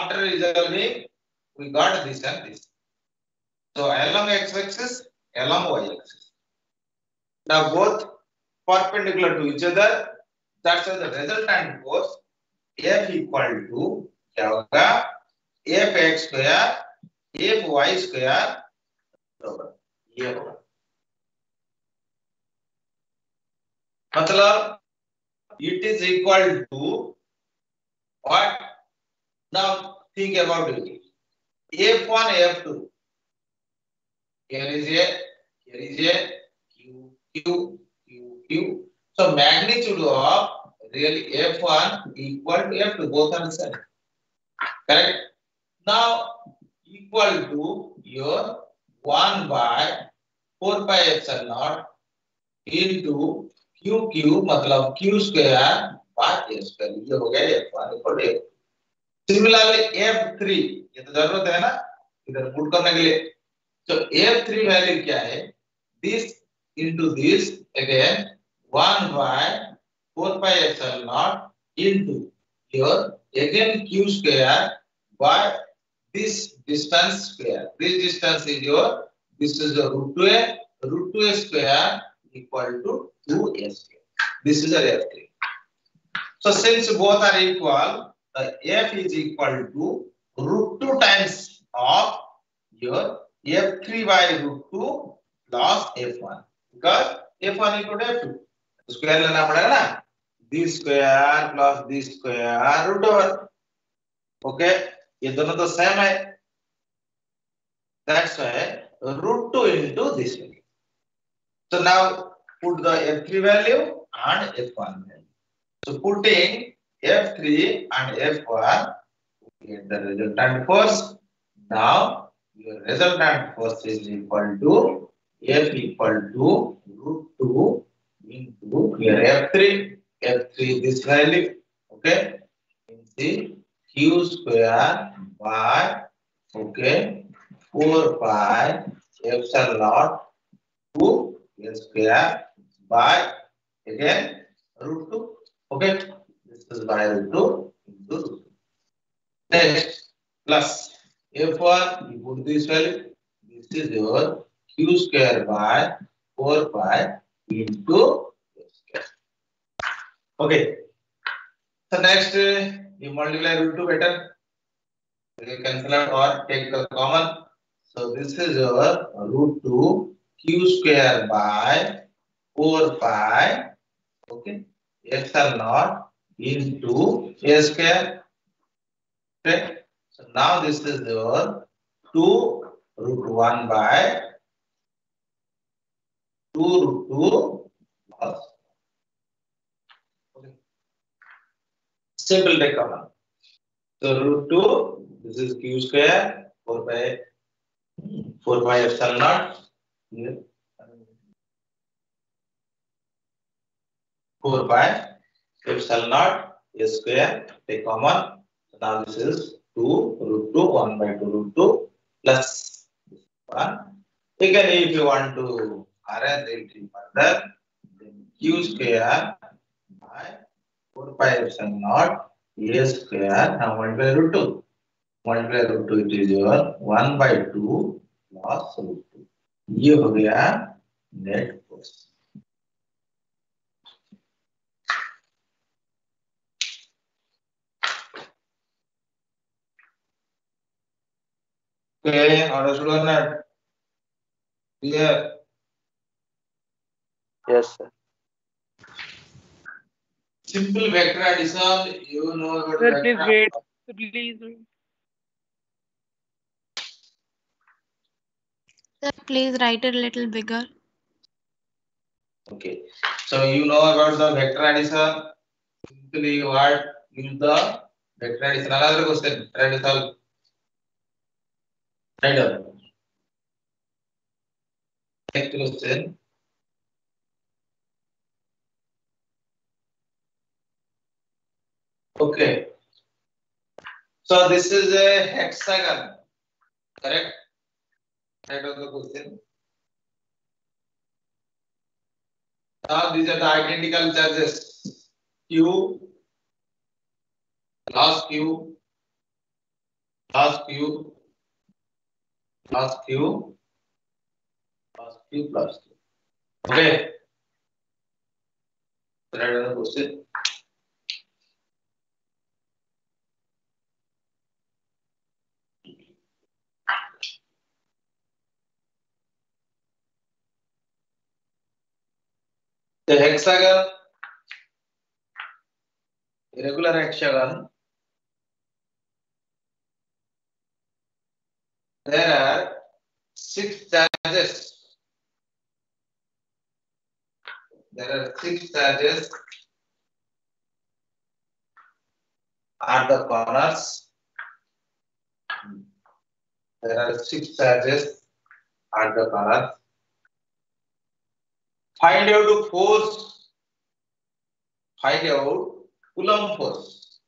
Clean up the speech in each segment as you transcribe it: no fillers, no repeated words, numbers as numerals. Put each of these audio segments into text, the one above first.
after resolving, we got this and this. So along x-axis, along y-axis. Now both perpendicular to each other. That's why the resultant force F equal to क्या होगा? Fx square, Fy square बराबर ये होगा. मतलब it is equal to what? Now think about it. F1, F2. Here is a Q, Q, Q, Q. So magnitude of really F1 equal to F2. Both are the same. Correct? Now equal to your 1 by 4 pi epsilon naught into Q Q मतलब Q square by A square. ये हो गया F1 equal to F2. Similarly F3 ये तो जरूरत है ना इधर पुट करने के लिए. So F3 वैल्यू क्या है? This into this again 1 by 4 pi epsilon naught into your again Q square by this distance square. This distance is your, this is the root 2a. Root 2a square equal to 2a square. This is a F3. So since both are equal, the F is equal to root 2 times of your F3 by root 2 plus F1. Because F1 equal to F2. Square लेना पड़ेगा ना? This square plus this square root over. Okay? ये दोनों तो same है. That's why root 2 into this value. So now put the F3 value and F1 value. So putting F3 and F1, we get the resultant force. Now your resultant force is equal to F equal to root 2 into your F3. F3 this value. Okay. Into Q square by okay 4 pi epsilon naught 2 A square by again root 2. Okay, this is by root 2 into root 2. Next, plus F1, you put this value. This is your Q square by 4 pi into A square. Okay. So next, you multiply root 2 better. You cancel out or take the common. So this is your root 2 Q square by 4 pi. Okay. Epsilon naught into A square. Okay. So now this is your 2 root 1 by 2 root 2 plus. Okay. Simple take common. So root 2, this is Q square 4 pi epsilon naught. Here. 4 pi epsilon naught A square take common. So now this is 2 root 2 1 by 2 root 2 plus 1. Again, if you want to arrange it further, then Q square by 4 pi epsilon naught A square. Now multiply root 2. Multiply root 2, it is your 1 by 2 plus root 2. ये हो गया net force. Okay, understood or not? Clear? Yes, sir. Simple vector addition, you know about Sir, please vector. wait. Please wait. Sir, please write it a little bigger. Okay, so you know about the vector addition. Simply what? Use the vector addition. Another question. Try to solve. Try to. Next question. Okay. So this is a hexagon. Correct? Right of the question. Now these are the identical charges. Q plus Q plus q plus q plus q plus q. Okay. Write down the question. The hexagon, irregular hexagon, there are 6 charges. There are 6 charges at the corners. There are 6 charges at the corners. Find out force. Find out Coulomb force.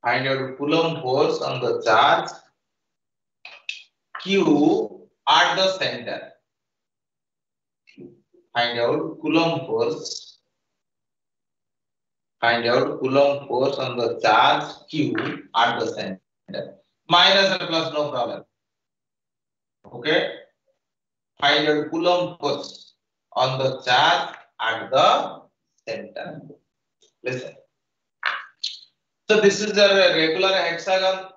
Find out Coulomb force on the charge Q at the center. Find out Coulomb force. Find out Coulomb force on the charge Q at the center. Minus and plus, no problem. Okay. Find out Coulomb force on the charge at the center. Listen. So this is a regular hexagon.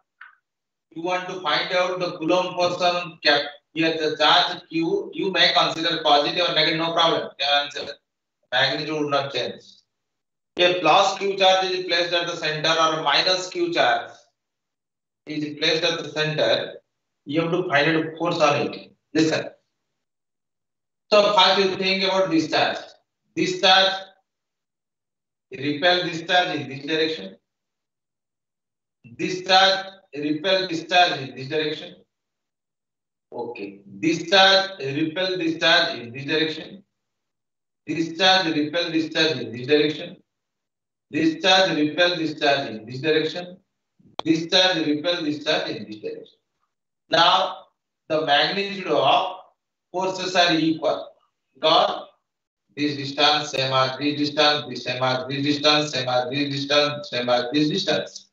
You want to find out the Coulomb force on cap. Here the charge Q, you may consider positive or negative, no problem. Answer. Magnitude would not change. A plus Q charge is placed at the center or a minus Q charge is placed at the center. You have to find out force on it. Listen. So first you think about this charge. This charge repel this charge in this direction. This charge repel this charge in this direction. Okay. This charge repel this charge in this direction. This charge repel this charge in this direction. This charge repel this charge in this direction. This charge repel this charge in this direction. Now the magnitude of forces are equal because this distance same as this distance, this same as this distance, same as this distance, same as this distance.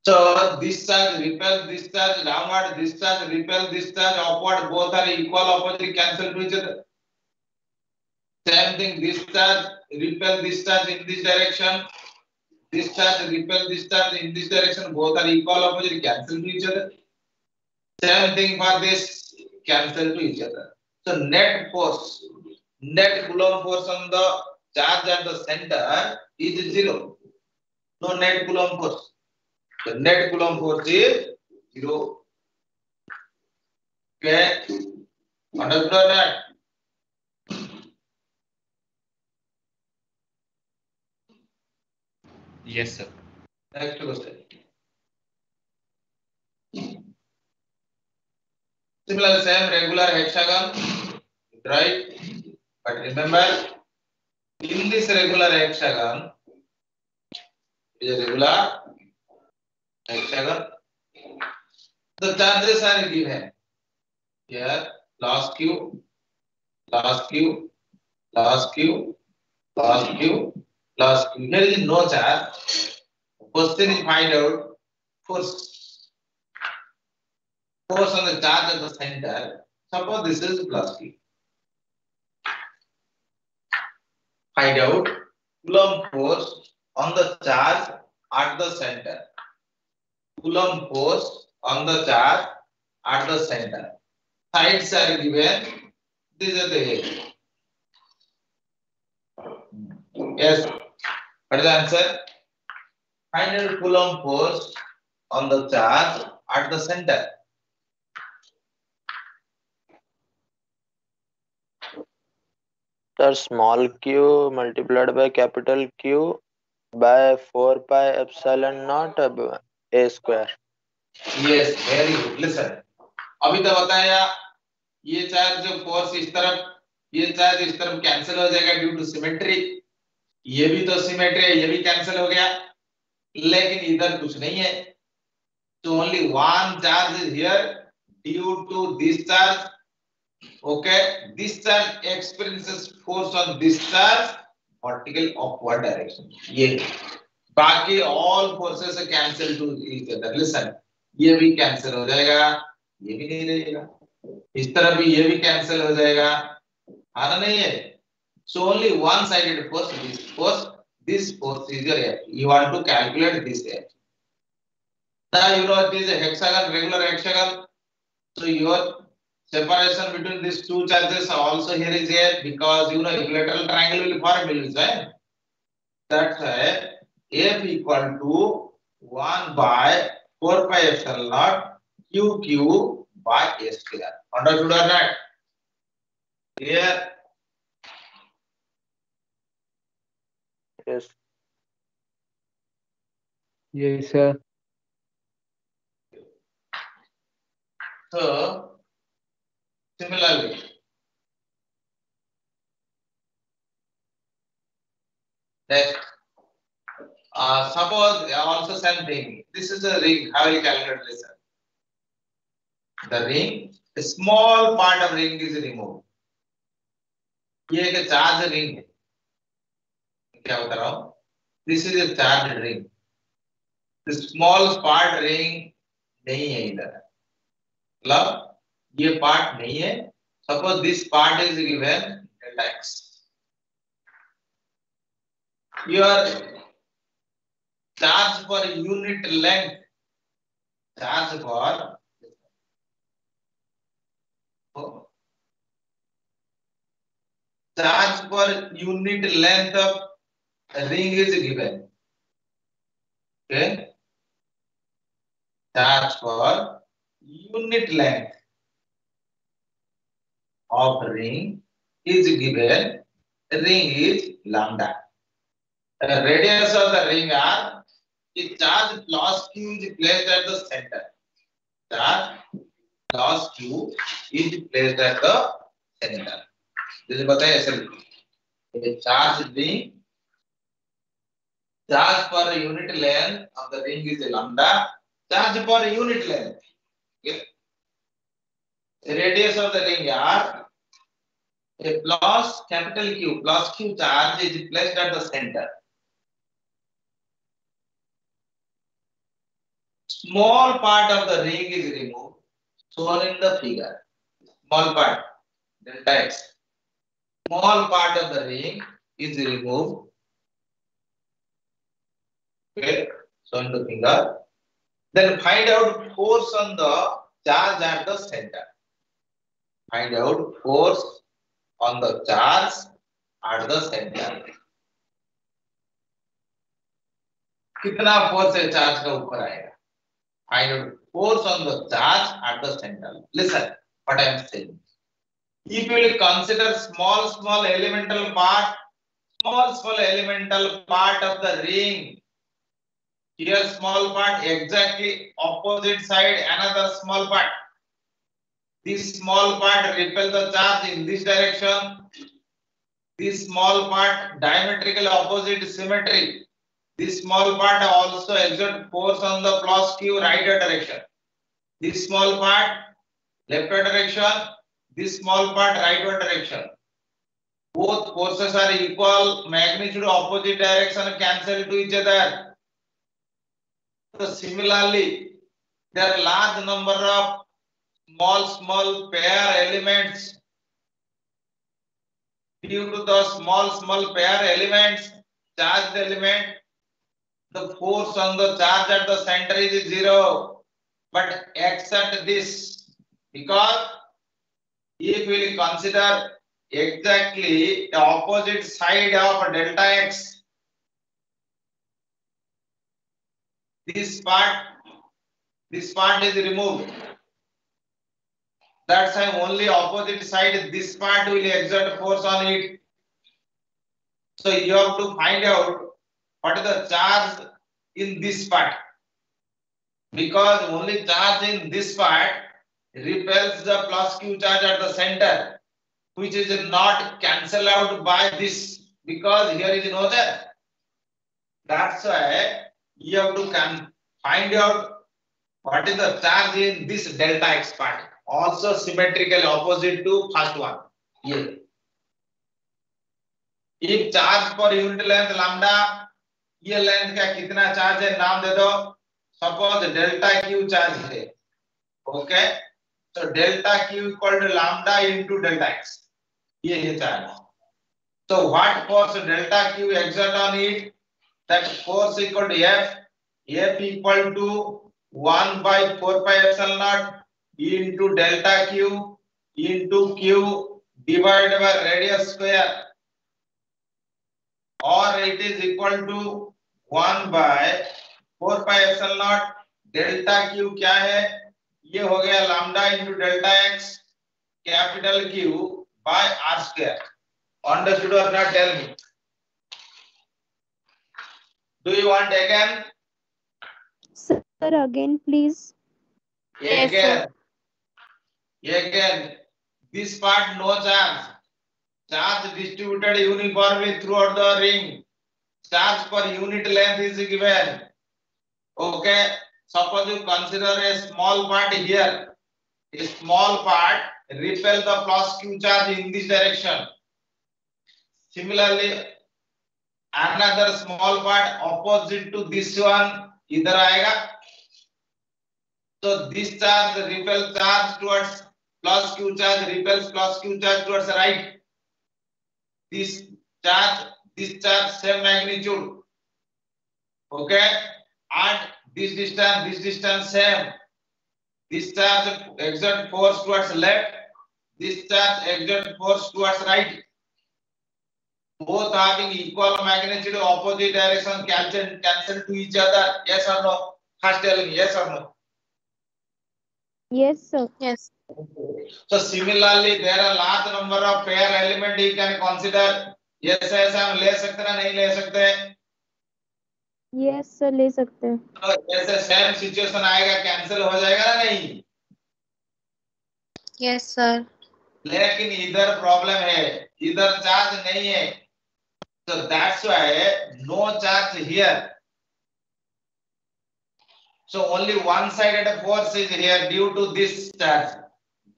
So this charge repel this charge downward, this charge repel this charge upward, both are equal opposite, cancel to each other. Same thing, this charge repel this charge in this direction, this charge repel this charge in this direction, both are equal opposite, cancel to each other. Same thing for this, cancel to each other. So net force, net Coulomb force on the charge at the center is 0. No net Coulomb force. The net Coulomb force is 0. Okay. Understood that? Yes, sir. Next question. Similar same regular hexagon, right? But remember, in this regular hexagon, is a regular hexagon. The charges are given here: plus Q, plus Q, plus Q, plus Q, plus Q. Here is no charge. Question is find out force on the charge at the center. Suppose this is plus Q. Find out Coulomb force on the charge at the center. Coulomb force on the charge at the center. Sides are given. These are the heads. Yes. What is the answer? Find out Coulomb force on the charge at the center. Sir, small q multiplied by capital Q by 4 pi epsilon naught a square. Yes, very good. Listen. अभी तो बताया ये charge जो force इस तरफ, ये charge इस तरफ कैंसिल हो जाएगा ड्यू टू सिमेट्री. ये भी तो सिमेट्री है, ये भी कैंसिल हो गया. लेकिन इधर कुछ नहीं है. So only one charge is here due to this charge. Okay, this charge experiences force on this charge vertical upward direction. ये बाकी all forces are cancelled to each other. Listen, ये भी कैंसिल हो जाएगा, ये भी नहीं रहेगा, इस तरह भी ये भी कैंसिल हो जाएगा, आना नहीं है। So only one sided force, this force is your F. You want to calculate this F. Now you know it is a hexagon, regular hexagon. So your separation between these two charges also here is a, because you know equilateral triangle will form, right? That's why F equal to 1 by 4 pi epsilon naught QQ by A square. Understood or not? Here. Yes. Yes, sir. So similarly, next, suppose also same thing. This is a ring. How will you calculate this? The ring, a small part of ring is removed. ये एक charged ring है. क्या बता रहा हूँ? This is a charged ring. The small part ring नहीं है इधर. मतलब ये part नहीं है. Suppose this part is given delta x. Your charge for unit length, charge for unit length of ring is given. Okay, charge for unit length of ring is given. Ring is lambda. The radius of the ring are, the charge plus q is placed at the center. Charge plus q is placed at the center. This is बताया ऐसे. A charge ring, charge per unit length of the ring is lambda. Charge per unit length. Okay. The radius of the ring are a plus capital Q plus Q charge is placed at the center. Small part of the ring is removed, shown in the figure. Small part, delta x. Small part of the ring is removed. Okay, shown in the figure. Then find out force on the charge at the center. Find out force on the charge at the center. कितना force है charge का ऊपर आएगा? Find out force on the charge at the center. Listen what I am saying. If you will consider small elemental part of the ring, here small part, exactly opposite side another small part. This small part repel the charge in this direction. This small part diametrically opposite symmetry. This small part also exert force on the plus q right direction. This small part left direction. This small part right direction. Both forces are equal magnitude, opposite direction, cancel to each other. So similarly, there are large number of small pair elements. Due to the small pair elements, charged element, the force on the charge at the center is 0. But except this, because if we will consider exactly the opposite side of delta x, this part is removed. That's why only opposite side, this part will exert force on it. So you have to find out what is the charge in this part, because only charge in this part repels the plus q charge at the center, which is not cancelled out by this, because here is no there. That's why you have to find out what is the charge in this delta x part, also symmetrical opposite to first one. Here, if charge per unit length lambda, ये length का कितना charge है नाम दे दो. suppose delta q charge है, okay, so delta q equal to lambda into delta x, ये है charge. So what force delta q exert on it? That force equal to F equal to 1 by 4 pi epsilon naught into delta q into q divided by radius square, or it is equal to 1 by 4 pi epsilon naught. Delta q क्या है? ये हो गया lambda into delta x capital Q by r square. Understood or not? Tell me. Do you want again? Sir, again, please. Again. Again. This part no charge. Charge distributed uniformly throughout the ring. Charge per unit length is given. Okay. Suppose you consider a small part here. A small part repel the plus q charge in this direction. Similarly, another small part opposite to this one इधर आएगा. So this charge repels charge towards plus q charge, repels plus q charge towards the right. This charge same magnitude. Okay, and this distance same. This charge exert force towards left. This charge exert force towards right. Both having equal magnitude, opposite direction, cancel to each other. Yes or no? First tell me yes or no. Yes, sir. Yes. So similarly, there are large number of pair element you can consider. Yes, ऐसा हम ले सकते ना नहीं ले सकते? Yes, sir, ले सकते हैं. तो ऐसे सेम सिचुएशन आएगा, कैंसिल हो जाएगा ना नहीं? Yes, sir. लेकिन इधर प्रॉब्लम है, इधर चार्ज नहीं है. So that's why no charge here. So only one-sided force is here due to this charge.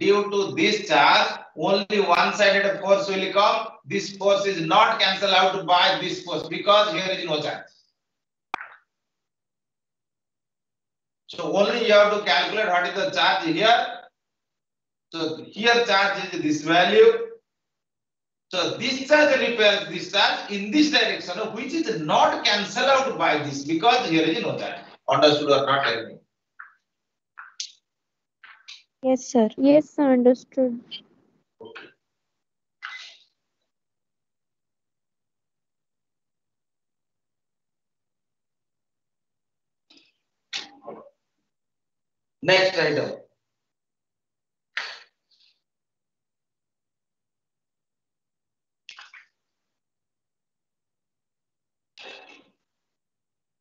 Due to this charge, only one-sided force will come. This force is not cancelled out by this force because here is no charge. So only you have to calculate what is the charge here. So here charge is this value. So this charge repels this charge in this direction, which is not cancelled out by this because here is no charge. Understood or not? Tell me. Yes, sir. Yes, sir, understood. Okay. Next item.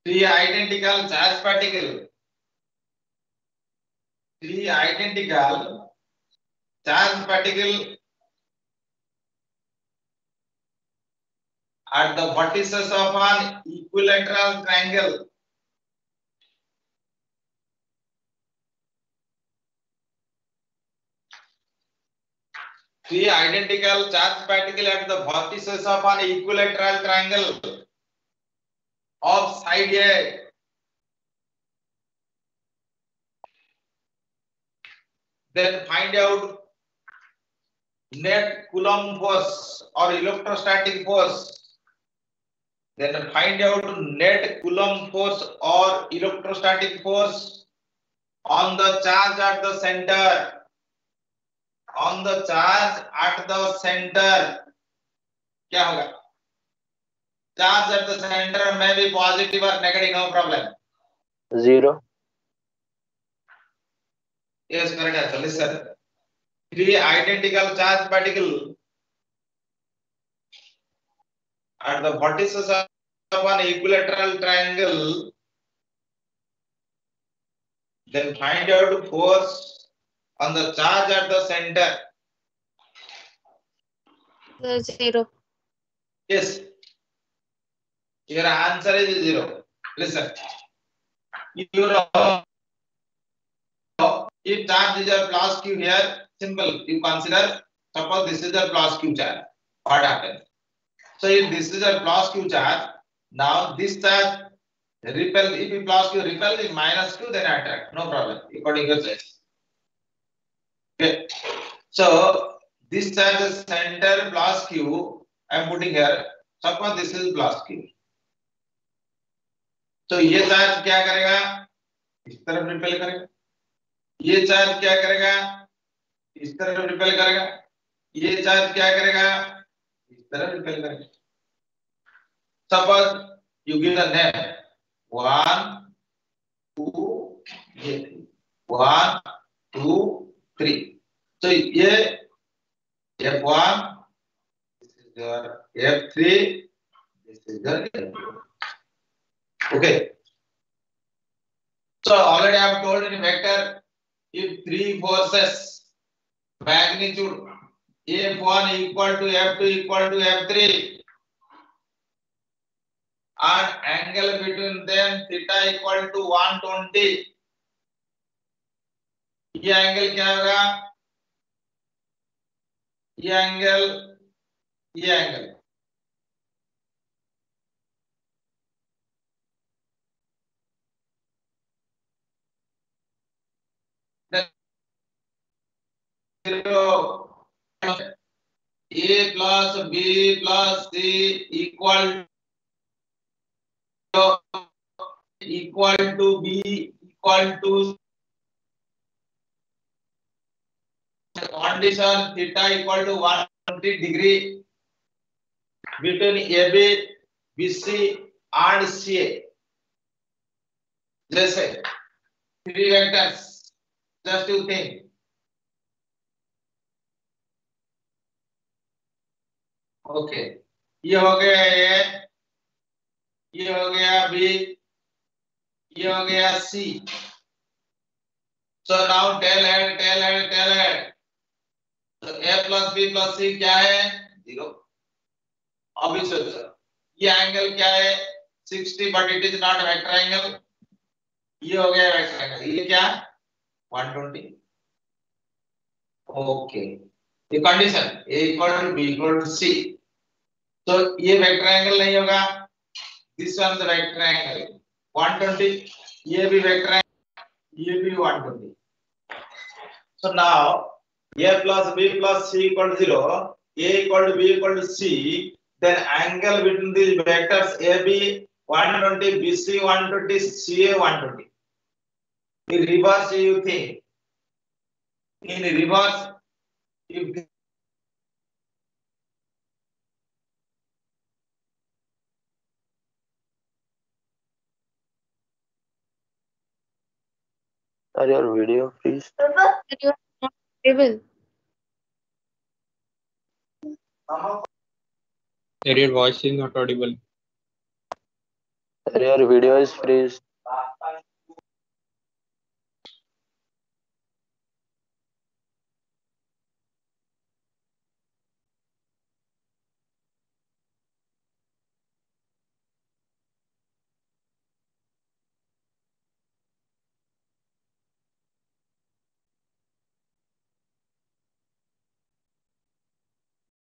Three identical charge particles. Three identical charge particles at the vertices of an equilateral triangle. Three identical charge particles at the vertices of an equilateral triangle of side A. Then find out net Coulomb force or electrostatic force. Then find out net Coulomb force or electrostatic force on the charge at the center. On the charge at the center. क्या होगा? Charge at the center may be positive or negative, no problem. 0. Yes, correct answer. Listen. Three identical charge particles at the vertices of an equilateral triangle. Then find out force on the charge at the center. 0. Yes. Your answer is 0. Listen. You know, if charge is a plus q here, simple. You consider, suppose this is a plus q charge. What happens? So if this is a plus q charge, now this charge Repel, if you plus q, repel is minus q, then attract. No problem. According to your choice. Okay. So this charge is center plus q. I am putting here. Suppose this is plus q. तो ये charge क्या करेगा? इस तरफ repel करेगा. ये charge क्या करेगा? इस तरफ रिपेल करेगा. ये चार्ज क्या करेगा? इस तरफ रिपेल करेगा. Suppose you give the name 1, 2, 3. 1, 2, 3. So ये F1, this is your F3, this is your F2. Okay. So already I have told in vector, if three forces magnitude F1 equal to F2 equal to F3 and angle between them theta equal to 120, ये angle क्या होगा? ये angle A plus B plus C equal to B equal to condition theta equal to 120 degree between AB, BC and CA. जैसे three vectors, just you think. Okay, ये हो गया A, ये हो गया B, ये हो गया C. So now tail head. So A plus B plus C क्या है? 0. अभी सोचो, ये एंगल क्या है? 60, but it is not a vector angle. ये हो गया vector angle. ये क्या? 120. Okay. The condition A equal to B equal to C. So ये vector angle नहीं होगा. This one is the vector angle 120. ये भी vector angle, ये भी 120. So now A plus B plus C equal to 0, A equal to B equal to C, then angle between these vectors AB 120, BC 120, CA 120. In reverse you think. In reverse, if Are your video freeze? You are not able. Sir, your voice is not audible. Sir, your video is freeze.